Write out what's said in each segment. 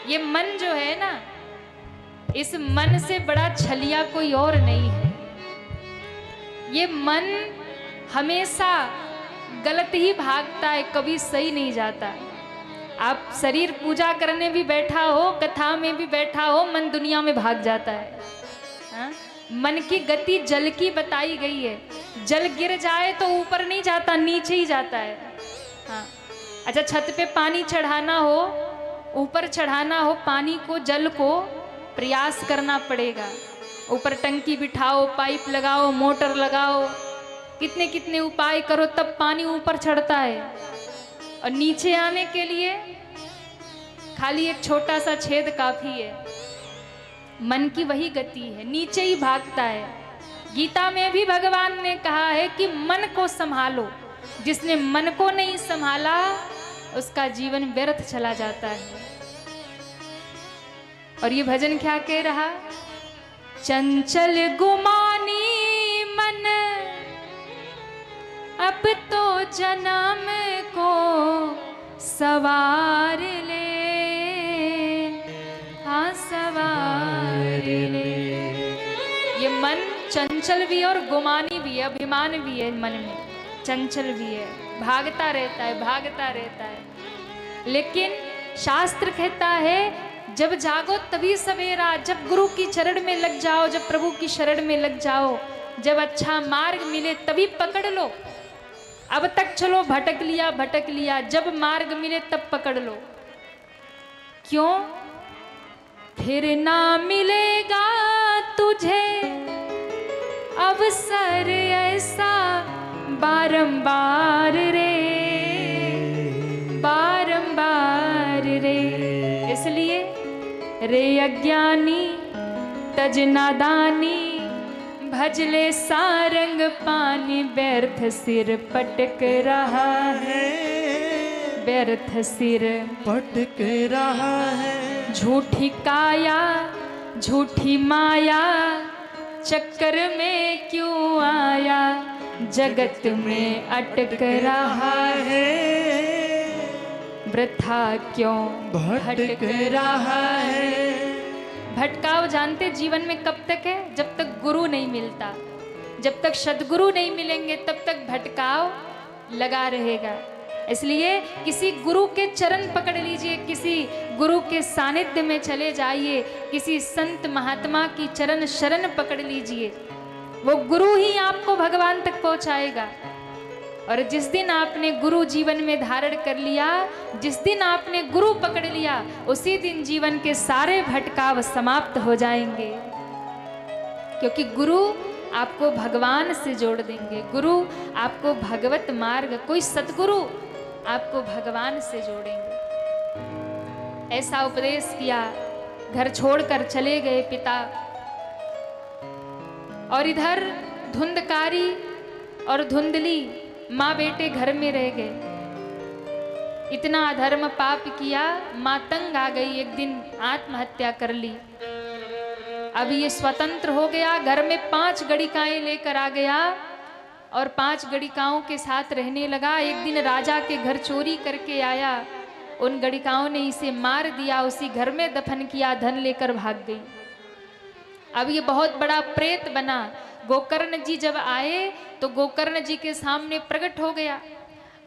ये मन जो है ना, इस मन से बड़ा छलिया कोई और नहीं है। ये मन हमेशा गलत ही भागता है, कभी सही नहीं जाता। आप शरीर पूजा करने भी बैठा हो, कथा में भी बैठा हो, मन दुनिया में भाग जाता है। हाँ? मन की गति जल की बताई गई है। जल गिर जाए तो ऊपर नहीं जाता, नीचे ही जाता है। हाँ। अच्छा, छत पे पानी चढ़ाना हो, ऊपर चढ़ाना हो पानी को, जल को, प्रयास करना पड़ेगा। ऊपर टंकी बिठाओ, पाइप लगाओ, मोटर लगाओ, कितने कितने उपाय करो, तब पानी ऊपर चढ़ता है। और नीचे आने के लिए खाली एक छोटा सा छेद काफी है। मन की वही गति है, नीचे ही भागता है। गीता में भी भगवान ने कहा है कि मन को संभालो। जिसने मन को नहीं संभाला उसका जीवन व्यर्थ चला जाता है। और ये भजन क्या कह रहा? चंचल गुमानी मन अब तो जन्म को सवार ले, हाँ सवार ले। ये मन चंचल भी है और गुमानी भी है, अभिमान भी है। मन में चंचल भी है, भागता रहता है, भागता रहता है। लेकिन शास्त्र कहता है जब जागो तभी सवेरा। जब गुरु की चरण में लग जाओ, जब प्रभु की शरण में लग जाओ, जब अच्छा मार्ग मिले तभी पकड़ लो। अब तक चलो भटक लिया, भटक लिया, जब मार्ग मिले तब पकड़ लो। क्यों? फिर ना मिलेगा तुझे अवसर ऐसा बारंबार रे, बारंबार रे। इसलिए रे अज्ञानी तज नादानी, भजले सारंग पानी, व्यर्थ सिर पटक रहा है, व्यर्थ सिर पटक रहा है। झूठी काया झूठी माया, चक्कर में क्यों आया, जगत में अटक रहा है, वृथा क्यों भटक रहा है। भटकाव जानते जीवन में कब तक है? जब तक गुरु नहीं मिलता। जब तक सद्गुरु नहीं मिलेंगे तब तक भटकाव लगा रहेगा। इसलिए किसी गुरु के चरण पकड़ लीजिए, किसी गुरु के सानिध्य में चले जाइए, किसी संत महात्मा की चरण शरण पकड़ लीजिए। वो गुरु ही आपको भगवान तक पहुंचाएगा। और जिस दिन आपने गुरु जीवन में धारण कर लिया, जिस दिन आपने गुरु पकड़ लिया, उसी दिन जीवन के सारे भटकाव समाप्त हो जाएंगे। क्योंकि गुरु आपको भगवान से जोड़ देंगे, गुरु आपको भगवत मार्ग, कोई सतगुरु आपको भगवान से जोड़ेंगे। ऐसा उपदेश किया, घर छोड़कर चले गए पिता। और इधर धुंधकारी और धुंधली माँ बेटे घर में रह गए। इतना अधर्म पाप किया, माँ तंग आ गई, एक दिन आत्महत्या कर ली। अब ये स्वतंत्र हो गया, घर में 5 गणिकाएं लेकर आ गया और 5 गणिकाओं के साथ रहने लगा। एक दिन राजा के घर चोरी करके आया, उन गणिकाओं ने इसे मार दिया, उसी घर में दफन किया, धन लेकर भाग गई। अब ये बहुत बड़ा प्रेत बना। गोकर्ण जी जब आए तो गोकर्ण जी के सामने प्रकट हो गया।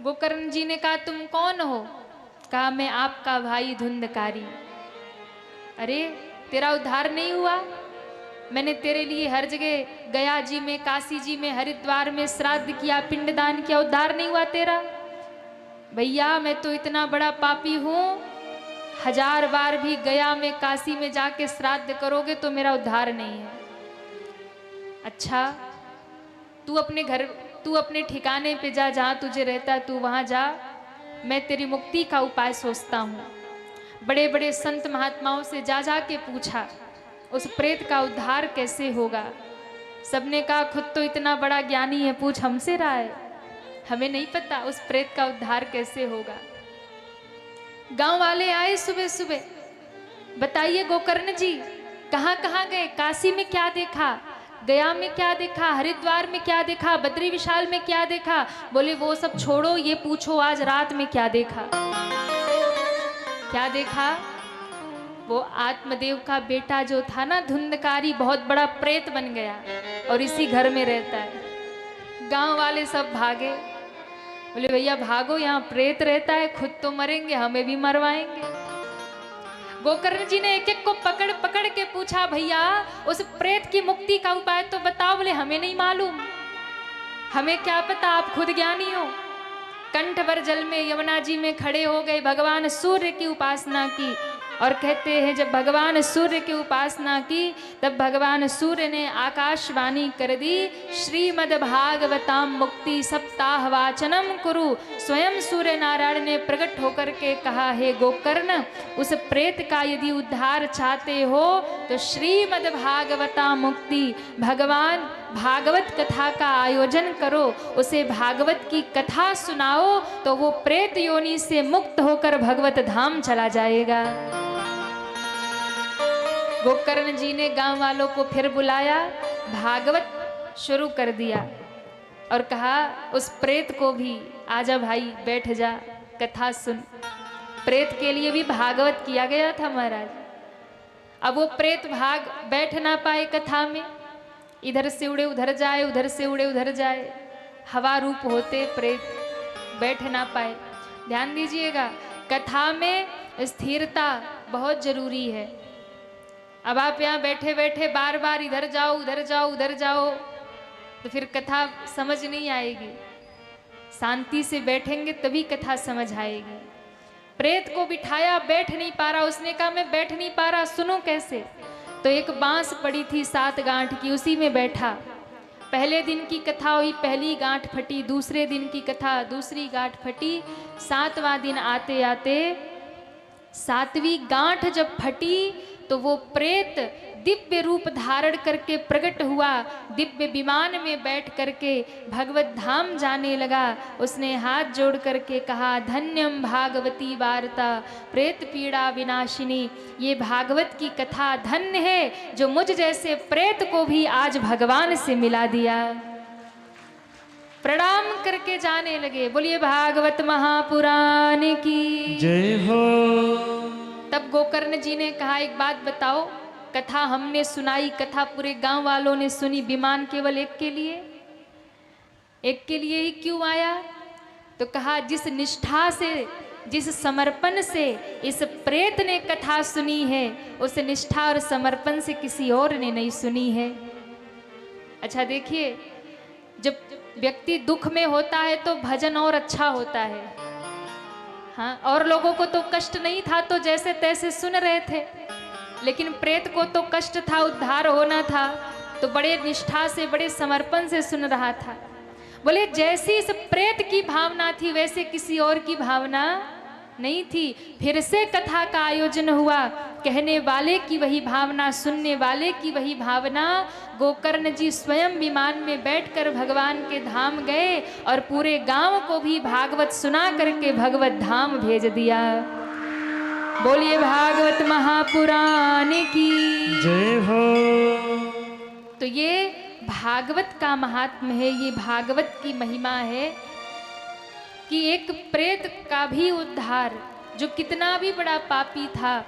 गोकर्ण जी ने कहा तुम कौन हो? कहा मैं आपका भाई धुंधकारी। अरे तेरा उद्धार नहीं हुआ? मैंने तेरे लिए हर जगह गया जी में, काशी जी में, हरिद्वार में श्राद्ध किया, पिंडदान किया, उद्धार नहीं हुआ तेरा? भैया मैं तो इतना बड़ा पापी हूँ, 1000 बार भी गया में, काशी में जाके श्राद्ध करोगे तो मेरा उद्धार नहीं है। अच्छा तू अपने घर, तू अपने ठिकाने पे जा, जहाँ तुझे रहता है तू वहाँ जा, मैं तेरी मुक्ति का उपाय सोचता हूँ। बड़े बड़े संत महात्माओं से जा जा के पूछा उस प्रेत का उद्धार कैसे होगा। सबने कहा खुद तो इतना बड़ा ज्ञानी है, पूछ हमसे राय, हमें नहीं पता उस प्रेत का उद्धार कैसे होगा। गांव वाले आए सुबह सुबह, बताइए गोकर्ण जी कहाँ कहाँ गए, काशी में क्या देखा, गया में क्या देखा, हरिद्वार में क्या देखा, बद्री विशाल में क्या देखा? बोले वो सब छोड़ो, ये पूछो आज रात में क्या देखा। क्या देखा? वो आत्मदेव का बेटा जो था ना धुंधकारी, बहुत बड़ा प्रेत बन गया और इसी घर में रहता है। गांव वाले सब भागे, बोले भैया भागो, यहाँ प्रेत रहता है, खुद तो मरेंगे, हमें भी मरवाएंगे। गोकर्ण जी ने एक एक को पकड़ पकड़ के पूछा, भैया उस प्रेत की मुक्ति का उपाय तो बताओ। बोले हमें नहीं मालूम, हमें क्या पता, आप खुद ज्ञानी हो। कंठ भर जल में यमुना जी में खड़े हो गए, भगवान सूर्य की उपासना की और कहते हैं जब भगवान सूर्य की उपासना की तब भगवान सूर्य ने आकाशवाणी कर दी, श्रीमद् भागवताम मुक्ति सप्ताह वाचनम कुरु। स्वयं सूर्य नारायण ने प्रकट होकर के कहा, हे गोकर्ण, उस प्रेत का यदि उद्धार चाहते हो तो श्रीमद् भागवता मुक्ति, भगवान भागवत कथा का आयोजन करो, उसे भागवत की कथा सुनाओ तो वो प्रेत योनि से मुक्त होकर भगवत धाम चला जाएगा। गोकर्ण जी ने गांव वालों को फिर बुलाया, भागवत शुरू कर दिया और कहा उस प्रेत को भी, आजा भाई बैठ जा, कथा सुन। प्रेत के लिए भी भागवत किया गया था महाराज। अब वो प्रेत बैठ ना पाए कथा में, इधर से उड़े उधर जाए, उधर से उड़े उधर जाए, हवा रूप होते प्रेत, बैठ ना पाए। ध्यान दीजिएगा, कथा में स्थिरता बहुत जरूरी है। अब आप यहाँ बैठे बैठे बार बार इधर जाओ उधर जाओ उधर जाओ तो फिर कथा समझ नहीं आएगी। शांति से बैठेंगे तभी कथा समझ आएगी। प्रेत को बिठाया, बैठ नहीं पा रहा, उसने कहा मैं बैठ नहीं पा रहा, सुनो कैसे। तो एक बांस पड़ी थी 7 गांठ की, उसी में बैठा। पहले दिन की कथा हुई, पहली गांठ फटी, दूसरे दिन की कथा, दूसरी गांठ फटी, 7वां दिन आते आते 7वीं गांठ जब फटी तो वो प्रेत दिव्य रूप धारण करके प्रकट हुआ, दिव्य विमान में बैठ करके भगवत धाम जाने लगा। उसने हाथ जोड़ करके कहा, धन्यम भागवती वार्ता प्रेत पीड़ा विनाशिनी। ये भागवत की कथा धन्य है जो मुझ जैसे प्रेत को भी आज भगवान से मिला दिया। प्रणाम करके जाने लगे। बोलिए भागवत महापुराण की जय हो। तब गोकर्ण जी ने कहा, एक बात बताओ, कथा हमने सुनाई, कथा पूरे गांव वालों ने सुनी, विमान केवल एक के लिए ही क्यों आया? तो कहा, जिस निष्ठा से, जिस समर्पण से इस प्रेत ने कथा सुनी है, उस निष्ठा और समर्पण से किसी और ने नहीं सुनी है। अच्छा देखिए, जब व्यक्ति दुख में होता है तो भजन और अच्छा होता है। हाँ, और लोगों को तो कष्ट नहीं था तो जैसे तैसे सुन रहे थे, लेकिन प्रेत को तो कष्ट था, उद्धार होना था, तो बड़े निष्ठा से, बड़े समर्पण से सुन रहा था। बोले जैसी इस प्रेत की भावना थी वैसे किसी और की भावना नहीं थी। फिर से कथा का आयोजन हुआ, कहने वाले की वही भावना, सुनने वाले की वही भावना। गोकर्ण जी स्वयं विमान में बैठकर भगवान के धाम गए और पूरे गांव को भी भागवत सुना करके भगवत धाम भेज दिया। बोलिए भागवत महापुराण की जय हो। तो ये भागवत का महात्म्य है, ये भागवत की महिमा है कि एक प्रेत का भी उद्धार, जो कितना भी बड़ा पापी था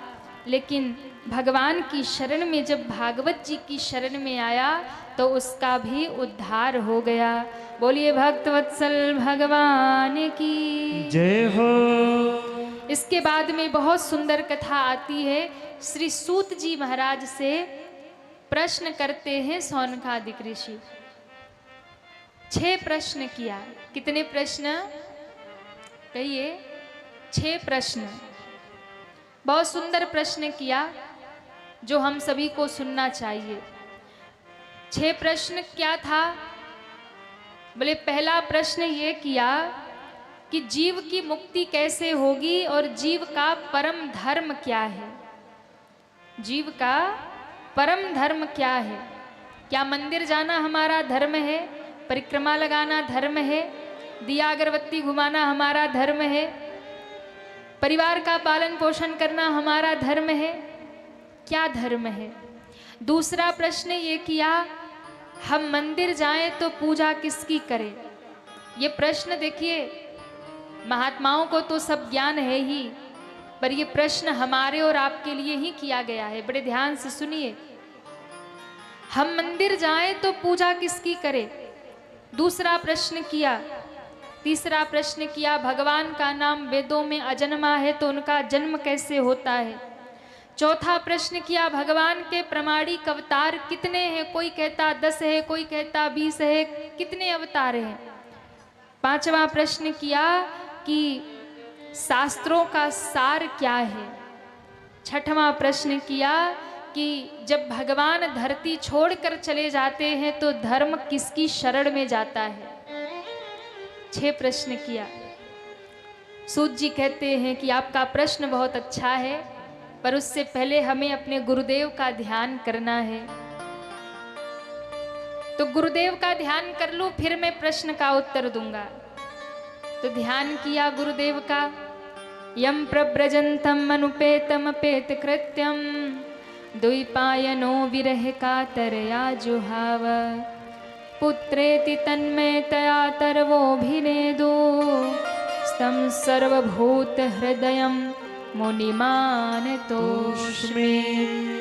लेकिन भगवान की शरण में, जब भागवत जी की शरण में आया तो उसका भी उद्धार हो गया। बोलिए भक्तवत्सल भगवान की जय हो। इसके बाद में बहुत सुंदर कथा आती है। श्री सूत जी महाराज से प्रश्न करते हैं सौनकादिक ऋषि। 6 प्रश्न किया। कितने प्रश्न कहिए? 6 प्रश्न। बहुत सुंदर प्रश्न किया जो हम सभी को सुनना चाहिए। 6 प्रश्न क्या था? बोले पहला प्रश्न ये किया कि जीव की मुक्ति कैसे होगी और जीव का परम धर्म क्या है। जीव का परम धर्म क्या है? क्या मंदिर जाना हमारा धर्म है? परिक्रमा लगाना धर्म है? दिया अगरबत्ती घुमाना हमारा धर्म है? परिवार का पालन पोषण करना हमारा धर्म है? क्या धर्म है? दूसरा प्रश्न ये किया, हम मंदिर जाएं तो पूजा किसकी करें? ये प्रश्न देखिए, महात्माओं को तो सब ज्ञान है ही, पर ये प्रश्न हमारे और आपके लिए ही किया गया है। बड़े ध्यान से सुनिए। हम मंदिर जाएं तो पूजा किसकी करें? दूसरा प्रश्न किया। तीसरा प्रश्न किया, भगवान का नाम वेदों में अजन्मा है तो उनका जन्म कैसे होता है? चौथा प्रश्न किया, भगवान के प्रमाणिक अवतार कितने हैं? कोई कहता 10 है, कोई कहता 20 है, कितने अवतार हैं? पांचवा प्रश्न किया कि शास्त्रों का सार क्या है? छठवां प्रश्न किया कि जब भगवान धरती छोड़कर चले जाते हैं तो धर्म किसकी शरण में जाता है? 6 प्रश्न किया। सूत जी कहते हैं कि आपका प्रश्न बहुत अच्छा है, पर उससे पहले हमें अपने गुरुदेव का ध्यान करना है। तो गुरुदेव का ध्यान कर लूं, फिर मैं प्रश्न का उत्तर दूंगा। तो ध्यान किया गुरुदेव का। यम प्रव्रजंतम अनुपेतम अपेत कृत्यम द्वैपायनो विरह कातरया जुहाव पुत्रेति तन्मयतया तरवोभिनेदो स्तम सर्वभूत हृदयम मुनिमान तोष्मे।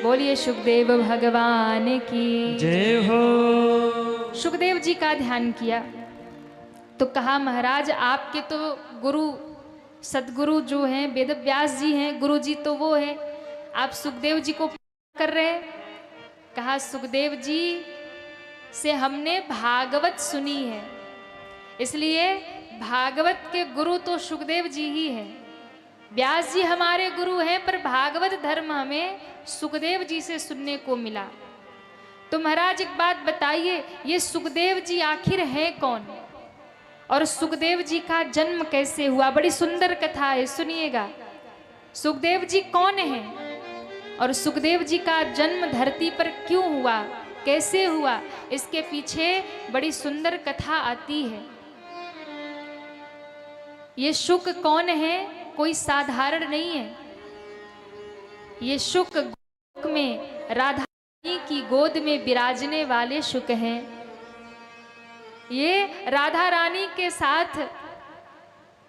बोलिए सुखदेव भगवान की जय हो। सुखदेव जी का ध्यान किया तो कहा, महाराज आपके तो गुरु सदगुरु जो हैं वेद व्यास जी हैं, गुरु जी तो वो हैं, आप सुखदेव जी को कर रहे हैं। कहा, सुखदेव जी से हमने भागवत सुनी है, इसलिए भागवत के गुरु तो सुखदेव जी ही हैं। व्यास जी हमारे गुरु हैं, पर भागवत धर्म हमें सुखदेव जी से सुनने को मिला। तो महाराज एक बात बताइए, ये सुखदेव जी आखिर हैं कौन और सुखदेव जी का जन्म कैसे हुआ? बड़ी सुंदर कथा है, सुनिएगा। सुखदेव जी कौन हैं और सुखदेव जी का जन्म धरती पर क्यों हुआ, कैसे हुआ, इसके पीछे बड़ी सुंदर कथा आती है। ये शुक कौन है? कोई साधारण नहीं है। ये शुक गोलोक में राधा रानी की गोद में विराजने वाले शुक हैं। ये राधा रानी के साथ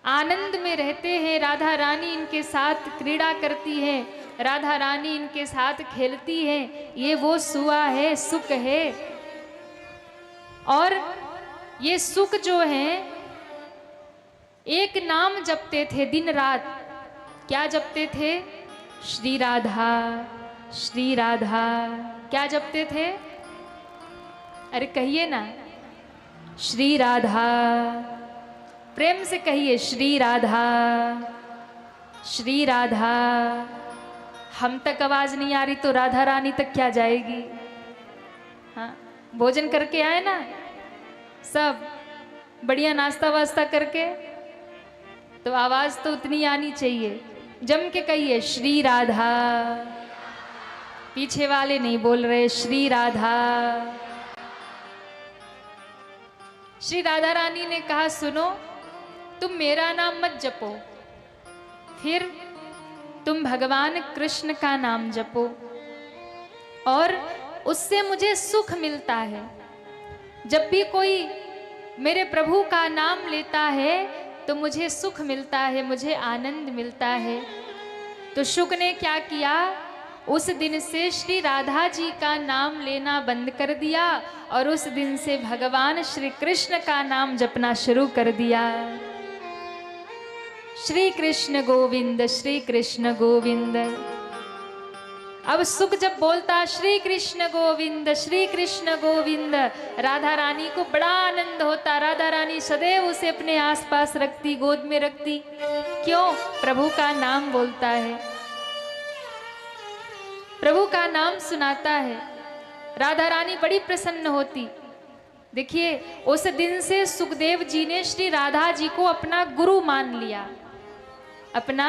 आनंद में रहते हैं, राधा रानी इनके साथ क्रीड़ा करती है, राधा रानी इनके साथ खेलती है। ये वो सुआ है, सुक है। और ये सुक जो है एक नाम जपते थे दिन रात। क्या जपते थे? श्री राधा, श्री राधा। क्या जपते थे? अरे कहिए ना, श्री राधा। प्रेम से कहिए, श्री राधा, श्री राधा। हम तक आवाज नहीं आ रही तो राधा रानी तक क्या जाएगी? हाँ, भोजन करके आए ना सब, बढ़िया नाश्ता वास्ता करके, तो आवाज तो उतनी आनी चाहिए। जम के कहिए, श्री राधा। पीछे वाले नहीं बोल रहे, श्री राधा। श्री राधा रानी ने कहा, सुनो, तुम मेरा नाम मत जपो, फिर तुम भगवान कृष्ण का नाम जपो और उससे मुझे सुख मिलता है। जब भी कोई मेरे प्रभु का नाम लेता है तो मुझे सुख मिलता है, मुझे आनंद मिलता है। तो शुक ने क्या किया? उस दिन से श्री राधा जी का नाम लेना बंद कर दिया और उस दिन से भगवान श्री कृष्ण का नाम जपना शुरू कर दिया। श्री कृष्ण गोविंद, श्री कृष्ण गोविंद। अब सुख जब बोलता श्री कृष्ण गोविंद, श्री कृष्ण गोविंद, राधा रानी को बड़ा आनंद होता। राधा रानी सदैव उसे अपने आसपास रखती, गोद में रखती। क्यों? प्रभु का नाम बोलता है, प्रभु का नाम सुनाता है। राधा रानी बड़ी प्रसन्न होती। देखिए, उस दिन से सुखदेव जी ने श्री राधा जी को अपना गुरु मान लिया, अपना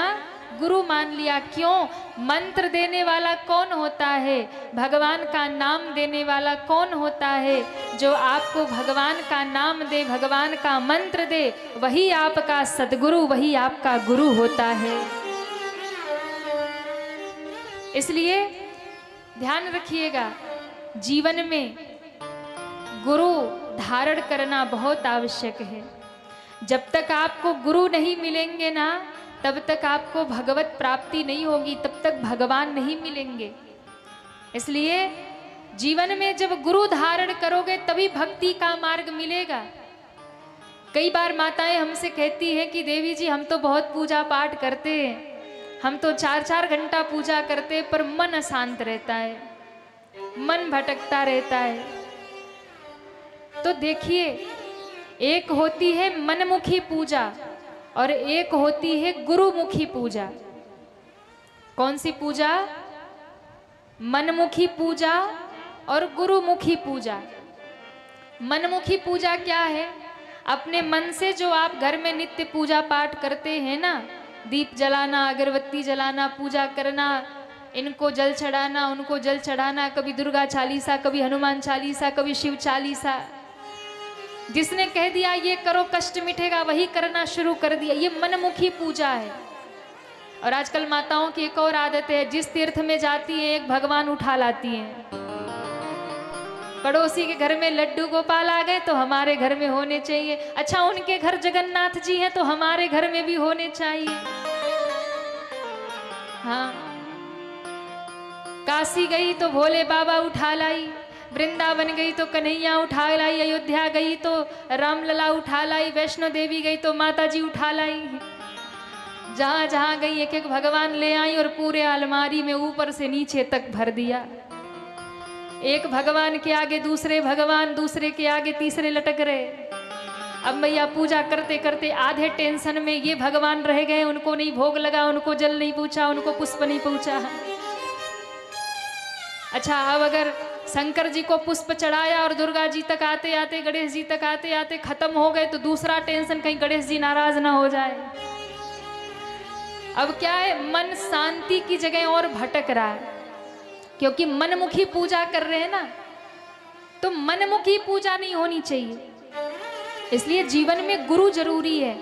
गुरु मान लिया। क्यों? मंत्र देने वाला कौन होता है? भगवान का नाम देने वाला कौन होता है? जो आपको भगवान का नाम दे, भगवान का मंत्र दे, वही आपका सदगुरु, वही आपका गुरु होता है। इसलिए ध्यान रखिएगा, जीवन में गुरु धारण करना बहुत आवश्यक है। जब तक आपको गुरु नहीं मिलेंगे ना, तब तक आपको भगवत प्राप्ति नहीं होगी, तब तक भगवान नहीं मिलेंगे। इसलिए जीवन में जब गुरु धारण करोगे तभी भक्ति का मार्ग मिलेगा। कई बार माताएं हमसे कहती हैं कि देवी जी हम तो बहुत पूजा पाठ करते हैं, हम तो 4-4 घंटा पूजा करते हैं, पर मन अशांत रहता है, मन भटकता रहता है। तो देखिए, एक होती है मनमुखी पूजा और एक होती है गुरुमुखी पूजा। कौन सी पूजा? मनमुखी पूजा और गुरुमुखी पूजा। मनमुखी पूजा क्या है? अपने मन से जो आप घर में नित्य पूजा पाठ करते हैं ना, दीप जलाना, अगरबत्ती जलाना, पूजा करना, इनको जल चढ़ाना, उनको जल चढ़ाना, कभी दुर्गा चालीसा, कभी हनुमान चालीसा, कभी शिव चालीसा। जिसने कह दिया ये करो कष्ट मिटेगा, वही करना शुरू कर दिया, ये मनमुखी पूजा है। और आजकल माताओं की एक और आदत है, जिस तीर्थ में जाती है एक भगवान उठा लाती हैं। पड़ोसी के घर में लड्डू गोपाल आ गए तो हमारे घर में होने चाहिए। अच्छा, उनके घर जगन्नाथ जी हैं तो हमारे घर में भी होने चाहिए। हाँ, काशी गई तो भोले बाबा उठा लाई, वृंदावन गई तो कन्हैया उठा लाई, अयोध्या गई तो रामलला उठा लाई, वैष्णो देवी गई तो माता जी उठा लाई। जहां जहां गई एक एक भगवान ले आई और पूरे अलमारी में ऊपर से नीचे तक भर दिया। एक भगवान के आगे दूसरे भगवान, दूसरे के आगे तीसरे लटक रहे। अब भैया पूजा करते करते आधे टेंशन में ये भगवान रह गए, उनको नहीं भोग लगा, उनको जल नहीं पूछा, उनको पुष्प नहीं पूछा। अच्छा, अब अगर शंकर जी को पुष्प चढ़ाया और दुर्गा जी तक आते आते, गणेश जी तक आते आते खत्म हो गए तो दूसरा टेंशन, कहीं गणेश जी नाराज ना हो जाए। अब क्या है, मन शांति की जगह और भटक रहा है, क्योंकि मनमुखी पूजा कर रहे हैं ना। तो मनमुखी पूजा नहीं होनी चाहिए। इसलिए जीवन में गुरु जरूरी है।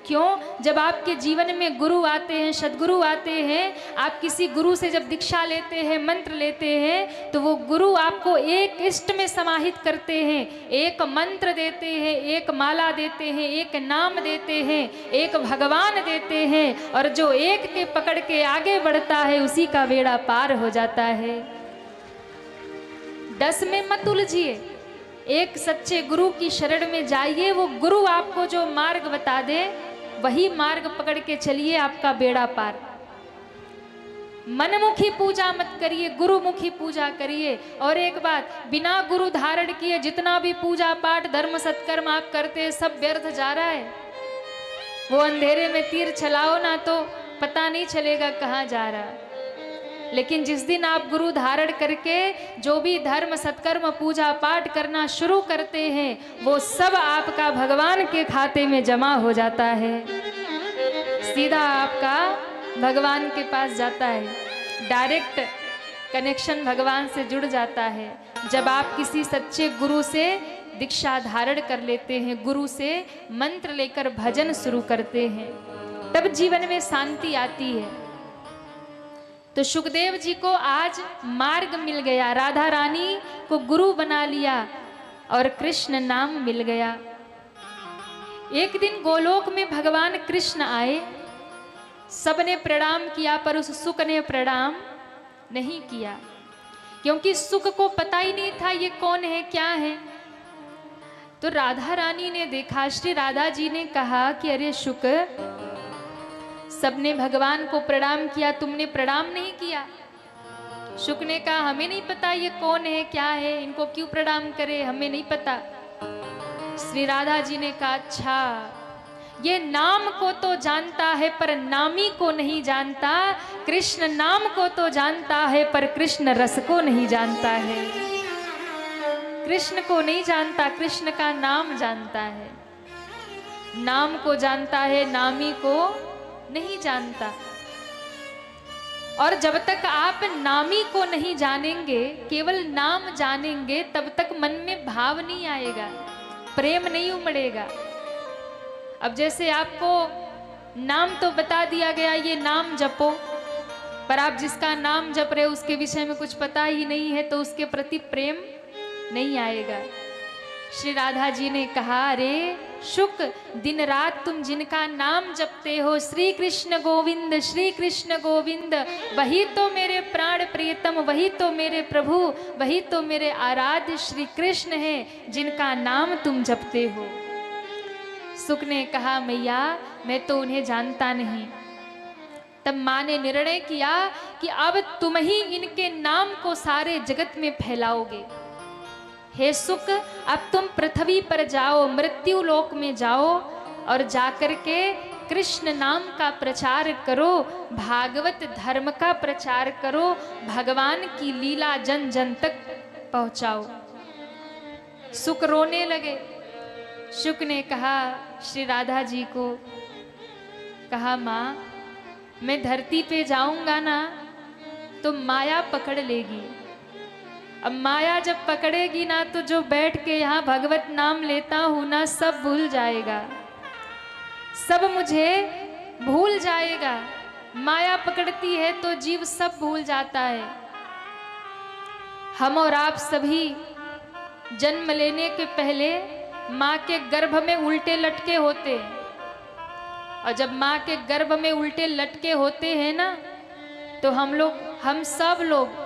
क्यों? जब आपके जीवन में गुरु आते हैं, सदगुरु आते हैं, आप किसी गुरु से जब दीक्षा लेते हैं, मंत्र लेते हैं, तो वो गुरु आपको एक इष्ट में समाहित करते हैं, एक मंत्र देते हैं, एक माला देते हैं, एक नाम देते हैं, एक भगवान देते हैं, और जो एक के पकड़ के आगे बढ़ता है उसी का बेड़ा पार हो जाता है। 10 में मत उलझिए, एक सच्चे गुरु की शरण में जाइए। वो गुरु आपको जो मार्ग बता दे वही मार्ग पकड़ के चलिए, आपका बेड़ा पार। मनमुखी पूजा मत करिए, गुरुमुखी पूजा करिए। और एक बात, बिना गुरु धारण किए जितना भी पूजा पाठ धर्म सत्कर्म आप करते हैं सब व्यर्थ जा रहा है। वो अंधेरे में तीर चलाओ ना तो पता नहीं चलेगा कहाँ जा रहा। लेकिन जिस दिन आप गुरु धारण करके जो भी धर्म सत्कर्म पूजा पाठ करना शुरू करते हैं, वो सब आपका भगवान के खाते में जमा हो जाता है, सीधा आपका भगवान के पास जाता है, डायरेक्ट कनेक्शन भगवान से जुड़ जाता है। जब आप किसी सच्चे गुरु से दीक्षा धारण कर लेते हैं, गुरु से मंत्र लेकर भजन शुरू करते हैं, तब जीवन में शांति आती है। तो सुखदेव जी को आज मार्ग मिल गया, राधा रानी को गुरु बना लिया और कृष्ण नाम मिल गया। एक दिन गोलोक में भगवान कृष्ण आए, सबने प्रणाम किया, पर उस सुख ने प्रणाम नहीं किया, क्योंकि सुख को पता ही नहीं था ये कौन है, क्या है। तो राधा रानी ने देखा, श्री राधा जी ने कहा कि अरे शुक, सबने भगवान को प्रणाम किया, तुमने प्रणाम नहीं किया। शुक ने कहा हमें नहीं पता ये कौन है, क्या है, इनको क्यों प्रणाम करे, हमें नहीं पता। श्री राधा जी ने कहा अच्छा, ये नाम को तो जानता है पर नामी को नहीं जानता, कृष्ण नाम को तो जानता है पर कृष्ण रस को नहीं जानता है। कृष्ण को नहीं जानता, कृष्ण का नाम जानता है। नाम को जानता है, नामी को नहीं जानता। और जब तक आप नामी को नहीं जानेंगे, केवल नाम जानेंगे, तब तक मन में भाव नहीं आएगा, प्रेम नहीं उमड़ेगा। अब जैसे आपको नाम तो बता दिया गया, ये नाम जपो, पर आप जिसका नाम जप रहे उसके विषय में कुछ पता ही नहीं है, तो उसके प्रति प्रेम नहीं आएगा। श्री राधा जी ने कहा, अरे शुक, दिन रात तुम जिनका नाम जपते हो, श्री कृष्ण गोविंद, श्री कृष्ण गोविंद, वही तो मेरे प्राण प्रियतम, वही तो मेरे प्रभु, वही तो मेरे आराध्य श्री कृष्ण हैं जिनका नाम तुम जपते हो। शुक ने कहा, मैया मैं तो उन्हें जानता नहीं। तब माँ ने निर्णय किया कि अब तुम ही इनके नाम को सारे जगत में फैलाओगे। हे शुक, अब तुम पृथ्वी पर जाओ, मृत्यु लोक में जाओ और जाकर के कृष्ण नाम का प्रचार करो, भागवत धर्म का प्रचार करो, भगवान की लीला जन जन तक पहुंचाओ। शुक रोने लगे। शुक ने कहा श्री राधा जी को, कहा माँ मैं धरती पे जाऊंगा ना तो माया पकड़ लेगी। अब माया जब पकड़ेगी ना तो जो बैठ के यहाँ भगवत नाम लेता हूँ ना सब भूल जाएगा, सब मुझे भूल जाएगा। माया पकड़ती है तो जीव सब भूल जाता है। हम और आप सभी जन्म लेने के पहले माँ के गर्भ में उल्टे लटके होते हैं, और जब माँ के गर्भ में उल्टे लटके होते हैं ना तो हम सब लोग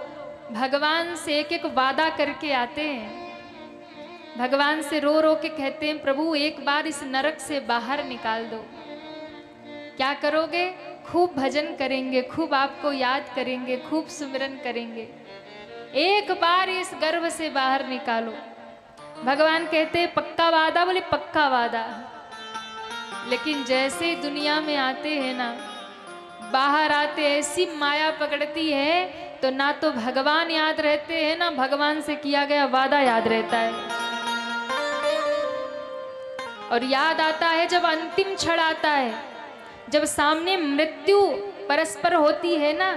भगवान से एक एक वादा करके आते हैं। भगवान से रो रो के कहते हैं, प्रभु एक बार इस नरक से बाहर निकाल दो। क्या करोगे? खूब भजन करेंगे, खूब आपको याद करेंगे, खूब सुमिरन करेंगे, एक बार इस गर्भ से बाहर निकालो। भगवान कहते हैं पक्का वादा? बोले पक्का वादा। लेकिन जैसे दुनिया में आते हैं ना, बाहर आते ऐसी माया पकड़ती है तो ना तो भगवान याद रहते हैं ना भगवान से किया गया वादा याद रहता है। और याद आता है जब अंतिम क्षण आता है, जब सामने मृत्यु परस्पर होती है ना,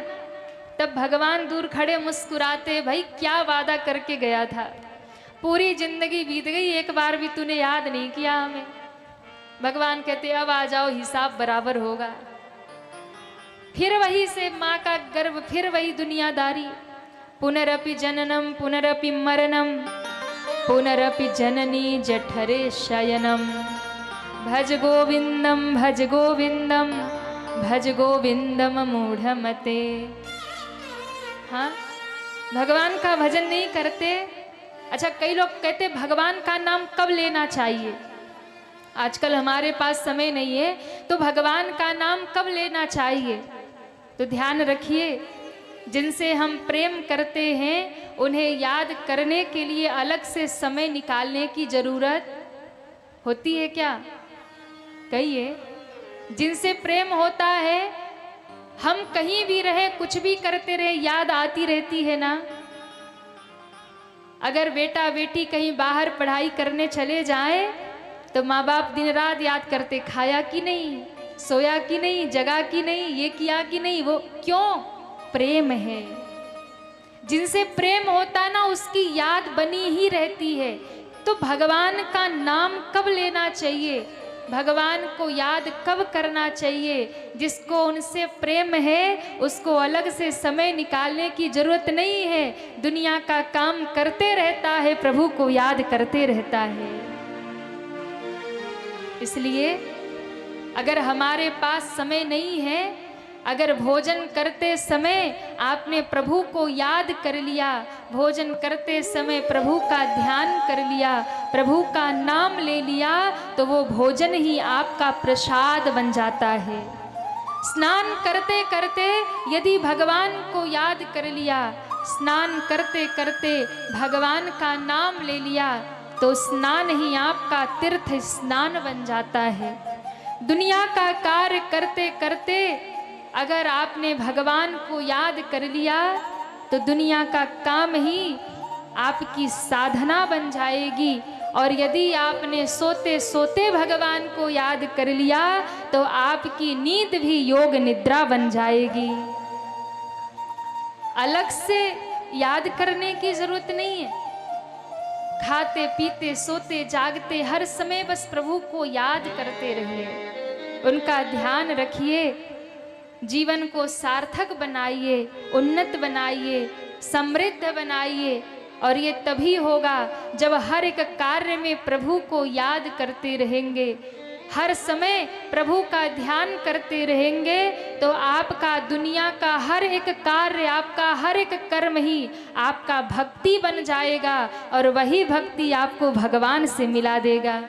तब भगवान दूर खड़े मुस्कुराते, भाई क्या वादा करके गया था, पूरी जिंदगी बीत गई, एक बार भी तूने याद नहीं किया हमें। भगवान कहते अब आ जाओ, हिसाब बराबर होगा। फिर वही से माँ का गर्भ, फिर वही दुनियादारी। पुनरपि जननम पुनरपि मरणम पुनरपि जननी जठरे शयनम भज गोविंदम भज गोविंदम भज गोविंदम मूढ़मते। हाँ, भगवान का भजन नहीं करते। अच्छा, कई लोग कहते भगवान का नाम कब लेना चाहिए, आजकल हमारे पास समय नहीं है तो भगवान का नाम कब लेना चाहिए। तो ध्यान रखिए, जिनसे हम प्रेम करते हैं उन्हें याद करने के लिए अलग से समय निकालने की जरूरत होती है क्या? कहिए, जिनसे प्रेम होता है, हम कहीं भी रहे, कुछ भी करते रहे, याद आती रहती है ना। अगर बेटा बेटी कहीं बाहर पढ़ाई करने चले जाए तो माँ बाप दिन रात याद करते, खाया कि नहीं, सोया कि नहीं, जगा कि नहीं, ये किया कि नहीं। वो क्यों? प्रेम है। जिनसे प्रेम होता है ना उसकी याद बनी ही रहती है। तो भगवान का नाम कब लेना चाहिए, भगवान को याद कब करना चाहिए? जिसको उनसे प्रेम है उसको अलग से समय निकालने की जरूरत नहीं है, दुनिया का काम करते रहता है, प्रभु को याद करते रहता है। इसलिए अगर हमारे पास समय नहीं है, अगर भोजन करते समय आपने प्रभु को याद कर लिया, भोजन करते समय प्रभु का ध्यान कर लिया, प्रभु का नाम ले लिया, तो वो भोजन ही आपका प्रसाद बन जाता है। स्नान करते करते यदि भगवान को याद कर लिया, स्नान करते करते भगवान का नाम ले लिया, तो स्नान ही आपका तीर्थ स्नान बन जाता है। दुनिया का कार्य करते करते अगर आपने भगवान को याद कर लिया तो दुनिया का काम ही आपकी साधना बन जाएगी। और यदि आपने सोते सोते भगवान को याद कर लिया तो आपकी नींद भी योग निद्रा बन जाएगी। अलग से याद करने की जरूरत नहीं है। खाते पीते सोते जागते हर समय बस प्रभु को याद करते रहिए, उनका ध्यान रखिए, जीवन को सार्थक बनाइए, उन्नत बनाइए, समृद्ध बनाइए। और ये तभी होगा जब हर एक कार्य में प्रभु को याद करते रहेंगे, हर समय प्रभु का ध्यान करते रहेंगे, तो आपका दुनिया का हर एक कार्य, आपका हर एक कर्म ही आपका भक्ति बन जाएगा और वही भक्ति आपको भगवान से मिला देगा।